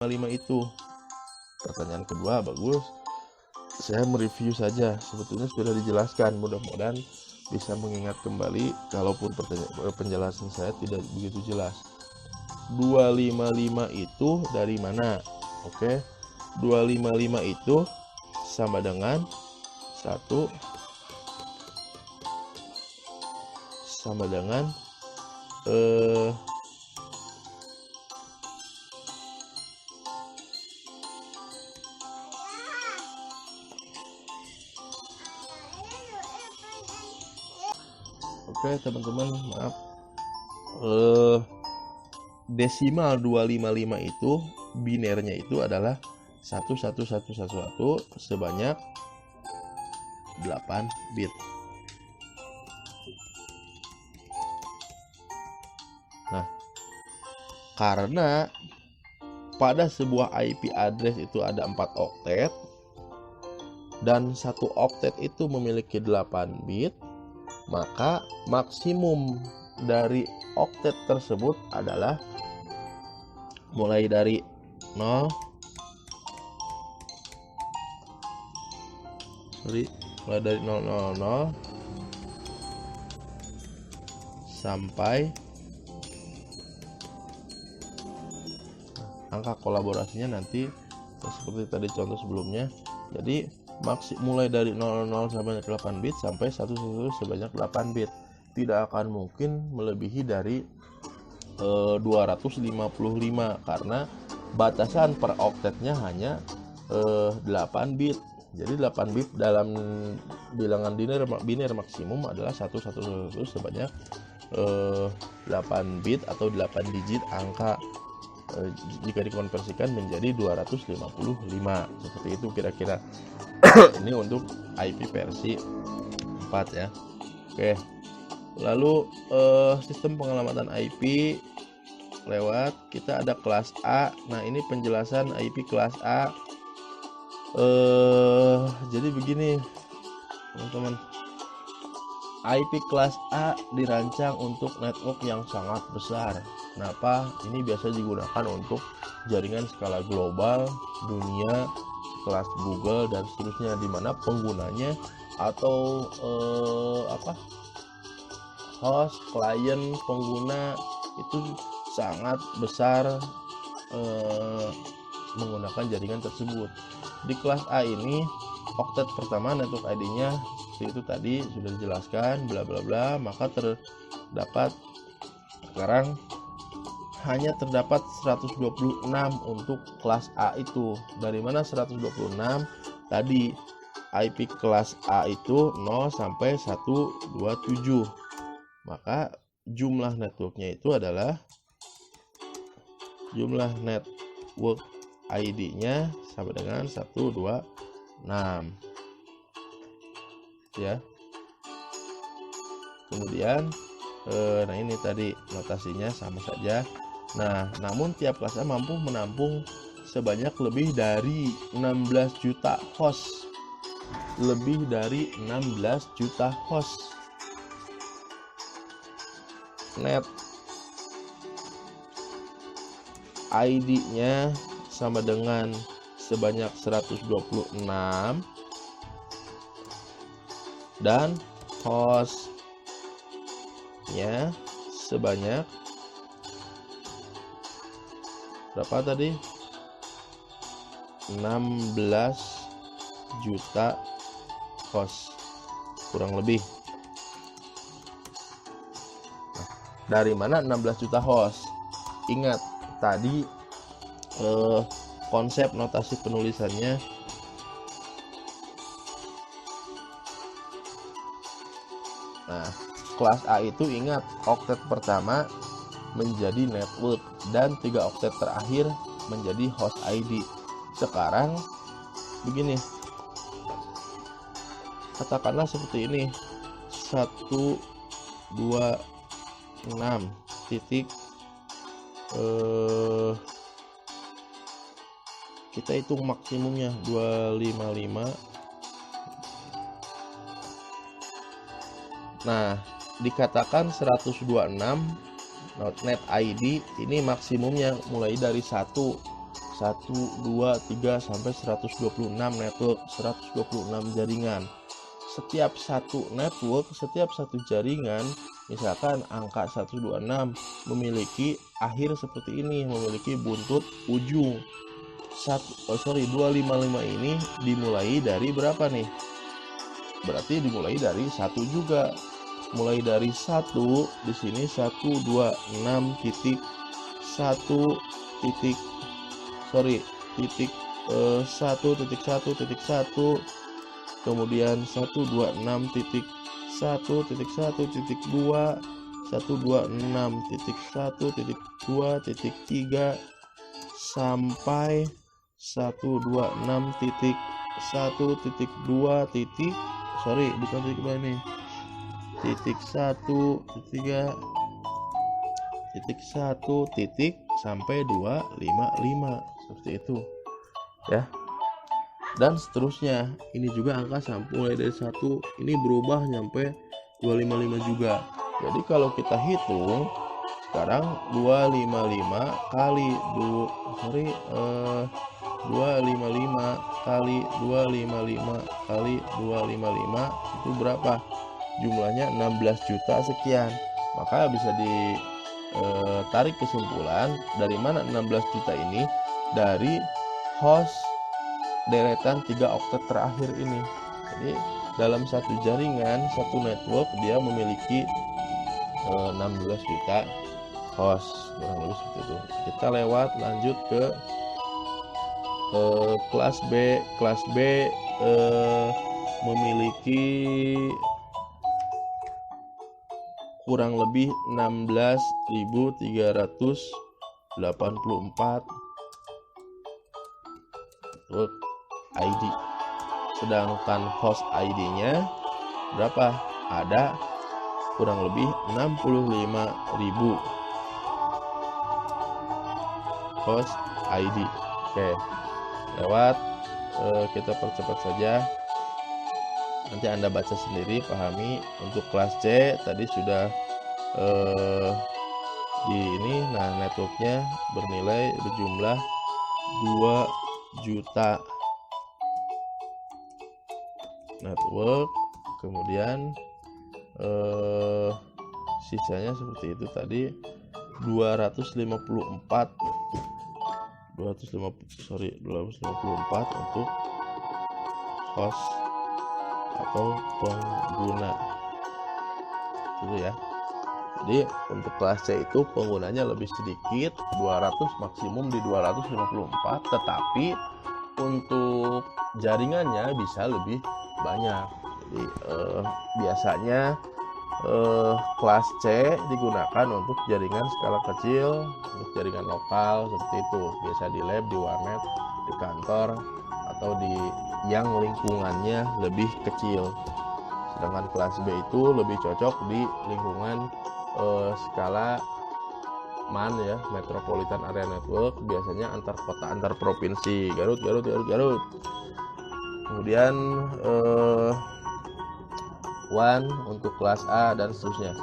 255 itu. Pertanyaan kedua, bagus. Saya mereview saja, sebetulnya sudah dijelaskan, mudah-mudahan bisa mengingat kembali kalaupun penjelasan saya tidak begitu jelas. 255 itu dari mana? Oke, 255 itu sama dengan 1 sama dengan oke teman-teman, maaf, desimal 255 itu binernya itu adalah 11111 sebanyak 8 bit. Nah, karena pada sebuah IP address itu ada 4 oktet dan 1 oktet itu memiliki 8 bit, maka maksimum dari oktet tersebut adalah mulai dari 0 mulai dari 000 sampai angka kolaborasinya nanti seperti tadi contoh sebelumnya. Jadi mulai dari 00 sampai 8 bit sampai 111 sebanyak 8 bit. Tidak akan mungkin melebihi dari 255 karena batasan per oktetnya hanya 8 bit. Jadi 8 bit dalam bilangan biner maksimum adalah 111 sebanyak 8 bit atau 8 digit angka jika dikonversikan menjadi 255. Seperti itu kira-kira. Ini untuk IP versi 4 ya. Oke. Lalu sistem pengelamatan IP lewat kita ada kelas A. Nah, ini penjelasan IP kelas A. Jadi begini, teman-teman. IP kelas A dirancang untuk network yang sangat besar. Kenapa? Ini biasa digunakan untuk jaringan skala global, dunia, kelas Google dan seterusnya, di mana penggunanya atau host, klien, pengguna itu sangat besar menggunakan jaringan tersebut. Di kelas A ini oktet pertama network ID-nya itu tadi sudah dijelaskan bla bla bla, maka sekarang hanya terdapat 126 untuk kelas A itu. Dari mana 126? Tadi IP kelas A itu 0 sampai 127. Maka jumlah networknya itu adalah jumlah network ID-nya sama dengan 126 ya. Kemudian nah ini tadi notasinya sama saja. Nah, namun tiap kelas A mampu menampung sebanyak lebih dari 16 juta host. Lebih dari 16 juta host. Net ID-nya sama dengan sebanyak 126 dan hostnya sebanyak berapa tadi? 16 juta host kurang lebih. Nah, dari mana 16 juta host? Ingat tadi konsep notasi penulisannya. Nah, kelas A itu ingat oktet pertama menjadi network dan 3 oktet terakhir menjadi host ID. Sekarang begini, katakanlah seperti ini, 126 titik kita hitung maksimumnya 255. Nah, dikatakan 126 net ID ini maksimumnya mulai dari 1 1, 2, 3 sampai 126 network, 126 jaringan. Setiap satu network, setiap satu jaringan, misalkan angka 126 memiliki akhir seperti ini, memiliki buntut ujung. 255 ini dimulai dari berapa nih? Berarti dimulai dari 1 juga. Mulai dari 1 di sini 126 titik 1 titik titik 1.1.1, kemudian 126 titik 1.1.2, 126 titik 1.2.3 sampai 126 titik 1.2 titik bukan titik ini, titik 1.3 titik 1 titik sampai 255 seperti itu ya. Dan seterusnya, ini juga angka sampai mulai dari 1 ini berubah sampai 255 juga. Jadi kalau kita hitung sekarang 255 kali 255 kali 255 kali 255 itu berapa? Jumlahnya 16 juta sekian. Maka bisa ditarik kesimpulan dari mana 16 juta ini, dari host deretan 3 oktet terakhir ini. Jadi dalam satu jaringan, satu network, dia memiliki 16 juta host, kurang lebih seperti itu. Kita lanjut ke kelas B. Kelas B memiliki kurang lebih 16.384 ID. Sedangkan host ID-nya berapa? Ada kurang lebih 65.000 host ID. Oke, lewat kita percepat saja. Nanti Anda baca sendiri, pahami. Untuk kelas C tadi sudah di ini. Nah, networknya berjumlah 2 juta network, kemudian sisanya seperti itu tadi 254 untuk host atau pengguna itu ya. Jadi untuk kelas C itu penggunanya lebih sedikit, 200, maksimum di 254, tetapi untuk jaringannya bisa lebih banyak. Jadi biasanya kelas C digunakan untuk jaringan skala kecil, untuk jaringan lokal seperti itu, biasa di lab, di warnet, di kantor, atau di yang lingkungannya lebih kecil. Sedangkan kelas B itu lebih cocok di lingkungan skala MAN ya, Metropolitan Area Network, biasanya antar kota, antar provinsi, Garut. Kemudian WAN untuk kelas A dan seterusnya.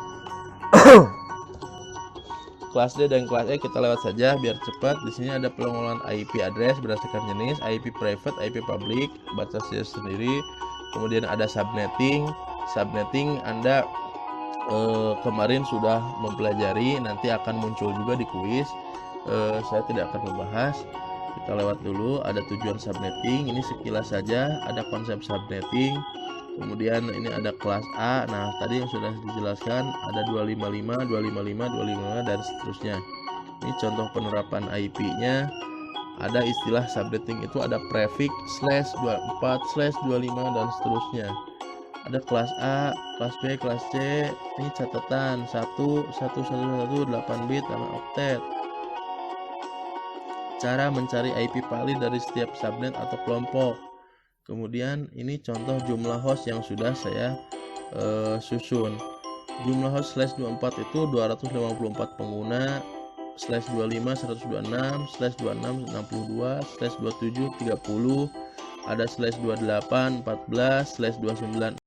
Kelas D dan kelas E kita lewat saja biar cepat. Di sini ada pengelolaan IP address berdasarkan jenis, IP private, IP public, baca saja sendiri. Kemudian ada subnetting. Subnetting Anda kemarin sudah mempelajari, nanti akan muncul juga di kuis. Saya tidak akan membahas, kita lewat dulu. Ada tujuan subnetting, ini sekilas saja. Ada konsep subnetting. Kemudian ini ada kelas A. Nah, tadi yang sudah dijelaskan ada 255, 255 dan seterusnya. Ini contoh penerapan IP-nya. Ada istilah subnetting itu ada prefix /24/25 dan seterusnya. Ada kelas A, kelas B, kelas C. Ini catatan 11118 bit sama oktet. Cara mencari IP valid dari setiap subnet atau kelompok. Kemudian ini contoh jumlah host yang sudah saya susun. Jumlah host /24 itu 254 pengguna, /25 126, /26 62, /27 30, ada /28 14, /29